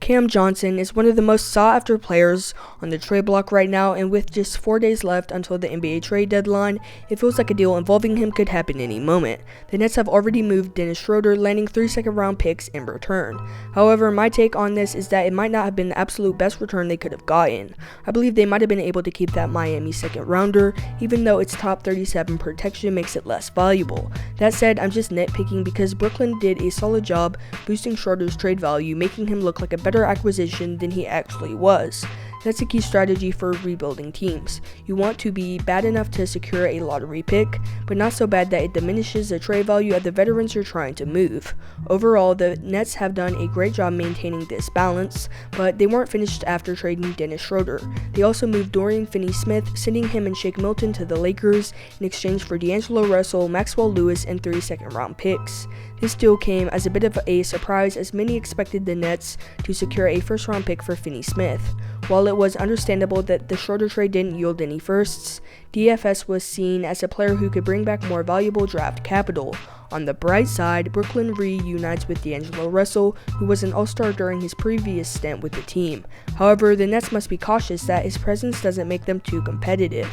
Cam Johnson is one of the most sought-after players on the trade block right now, and with just 4 days left until the NBA trade deadline, it feels like a deal involving him could happen any moment. The Nets have already moved Dennis Schroeder, landing 3 second-round picks in return. However, my take on this is that it might not have been the absolute best return they could have gotten. I believe they might have been able to keep that Miami second-rounder, even though its top 37 protection makes it less valuable. That said, I'm just nitpicking because Brooklyn did a solid job boosting Schroeder's trade value, making him look like a better acquisition than he actually was. That's a key strategy for rebuilding teams. You want to be bad enough to secure a lottery pick, but not so bad that it diminishes the trade value of the veterans you're trying to move. Overall, the Nets have done a great job maintaining this balance, but they weren't finished after trading Dennis Schroeder. They also moved Dorian Finney-Smith, sending him and Shake Milton to the Lakers in exchange for D'Angelo Russell, Maxwell Lewis, and 3 second-round picks. This deal came as a bit of a surprise, as many expected the Nets to secure a first-round pick for Finney-Smith. While it was understandable that the Schroeder trade didn't yield any firsts, DFS was seen as a player who could bring back more valuable draft capital. On the bright side, Brooklyn reunites with D'Angelo Russell, who was an all-star during his previous stint with the team. However, the Nets must be cautious that his presence doesn't make them too competitive.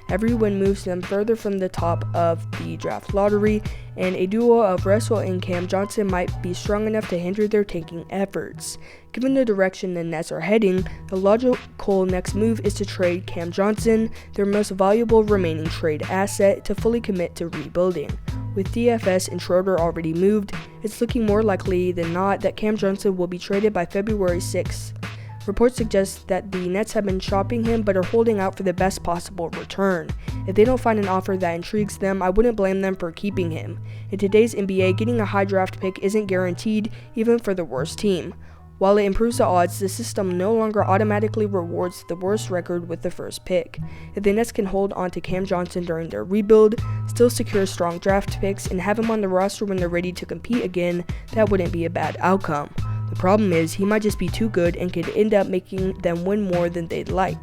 Every win moves them further from the top of the draft lottery, and a duo of Russell and Cam Johnson might be strong enough to hinder their tanking efforts. Given the direction the Nets are heading, the logical next move is to trade Cam Johnson, their most valuable remaining trade asset, to fully commit to rebuilding. With DFS and Schroeder already moved, it's looking more likely than not that Cam Johnson will be traded by February 6th. Reports suggest that the Nets have been shopping him but are holding out for the best possible return. If they don't find an offer that intrigues them, I wouldn't blame them for keeping him. In today's NBA, getting a high draft pick isn't guaranteed, even for the worst team. While it improves the odds, the system no longer automatically rewards the worst record with the first pick. If the Nets can hold on to Cam Johnson during their rebuild, still secure strong draft picks, and have him on the roster when they're ready to compete again, that wouldn't be a bad outcome. The problem is, he might just be too good and could end up making them win more than they'd like.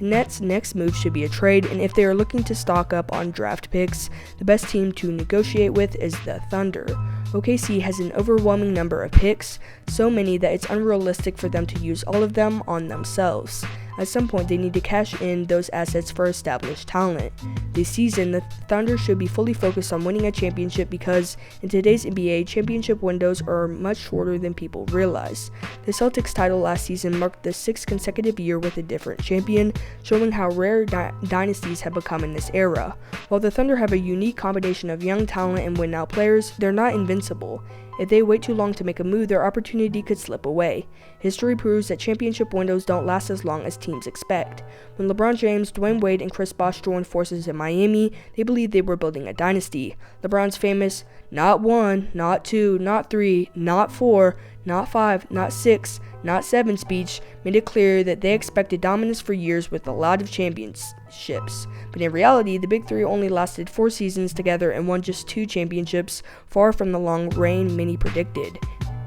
The Nets' next move should be a trade, and if they are looking to stock up on draft picks, the best team to negotiate with is the Thunder. OKC has an overwhelming number of picks, so many that it's unrealistic for them to use all of them on themselves. At some point, they need to cash in those assets for established talent. This season, the Thunder should be fully focused on winning a championship because, in today's NBA, championship windows are much shorter than people realize. The Celtics title last season marked the 6th consecutive year with a different champion, showing how rare dynasties have become in this era. While the Thunder have a unique combination of young talent and win-now players, they're not invincible. If they wait too long to make a move, their opportunity could slip away. History proves that championship windows don't last as long as teams expect. When LeBron James, Dwayne Wade, and Chris Bosh joined forces in Miami, they believed they were building a dynasty. LeBron's famous, not 1, not 2, not 3, not 4, not 5, not 6, not 7 speech made it clear that they expected dominance for years with a lot of championships. But in reality, the Big Three only lasted 4 seasons together and won just 2 championships, far from the long reign many predicted.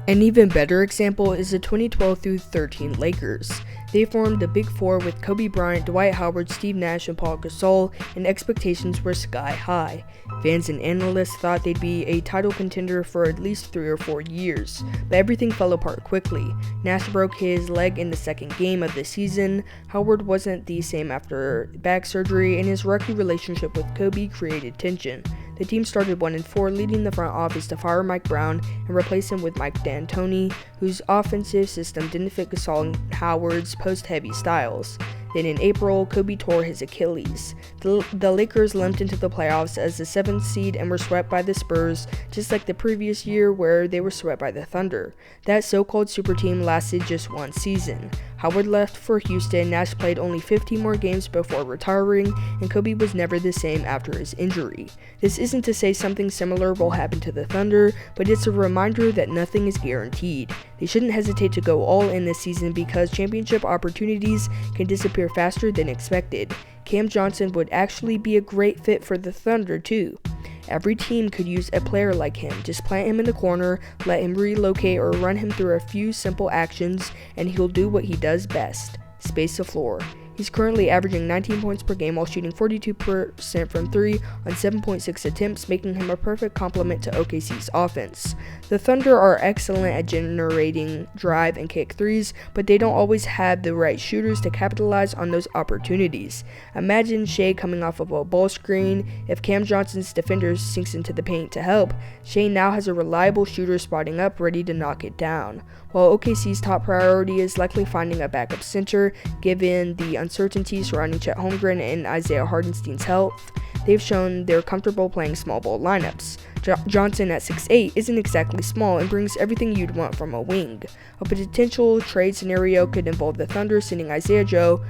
An even better example is the 2012 through 13 Lakers. They formed the Big Four with Kobe Bryant, Dwight Howard, Steve Nash, and Paul Gasol, and expectations were sky high. Fans and analysts thought they'd be a title contender for at least 3 or 4 years, but everything fell apart quickly. Nash broke his leg in the second game of the season, Howard wasn't the same after back surgery, and his rocky relationship with Kobe created tension. The team started 1-4, leading the front office to fire Mike Brown and replace him with Mike D'Antoni, whose offensive system didn't fit Gasol and Howard's post-heavy styles. Then in April, Kobe tore his Achilles. The Lakers limped into the playoffs as the 7th seed and were swept by the Spurs, just like the previous year where they were swept by the Thunder. That so-called super team lasted just 1 season. Howard left for Houston, Nash played only 15 more games before retiring, and Kobe was never the same after his injury. This isn't to say something similar will happen to the Thunder, but it's a reminder that nothing is guaranteed. They shouldn't hesitate to go all in this season because championship opportunities can disappear faster than expected. Cam Johnson would actually be a great fit for the Thunder too. Every team could use a player like him. Just plant him in the corner, let him relocate or run him through a few simple actions, and he'll do what he does best: space the floor. He's currently averaging 19 points per game while shooting 42% from 3 on 7.6 attempts, making him a perfect complement to OKC's offense. The Thunder are excellent at generating drive and kick threes, but they don't always have the right shooters to capitalize on those opportunities. Imagine Shai coming off of a ball screen. If Cam Johnson's defender sinks into the paint to help, Shai now has a reliable shooter spotting up, ready to knock it down. While OKC's top priority is likely finding a backup center, given the uncertainty surrounding Chet Holmgren and Isaiah Hartenstein's health, they've shown they're comfortable playing small ball lineups. Johnson at 6'8 isn't exactly small and brings everything you'd want from a wing. A potential trade scenario could involve the Thunder sending Isaiah Joe,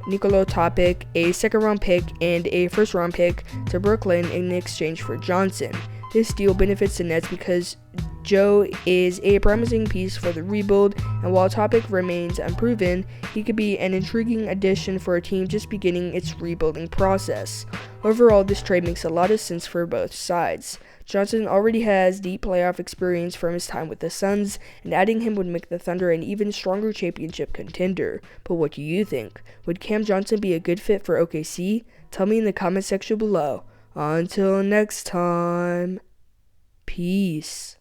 Nikola Topic, a second-round pick, and a first-round pick to Brooklyn in exchange for Johnson. This deal benefits the Nets because Joe is a promising piece for the rebuild, and while Topic remains unproven, he could be an intriguing addition for a team just beginning its rebuilding process. Overall, this trade makes a lot of sense for both sides. Johnson already has deep playoff experience from his time with the Suns, and adding him would make the Thunder an even stronger championship contender. But what do you think? Would Cam Johnson be a good fit for OKC? Tell me in the comment section below. Until next time, peace.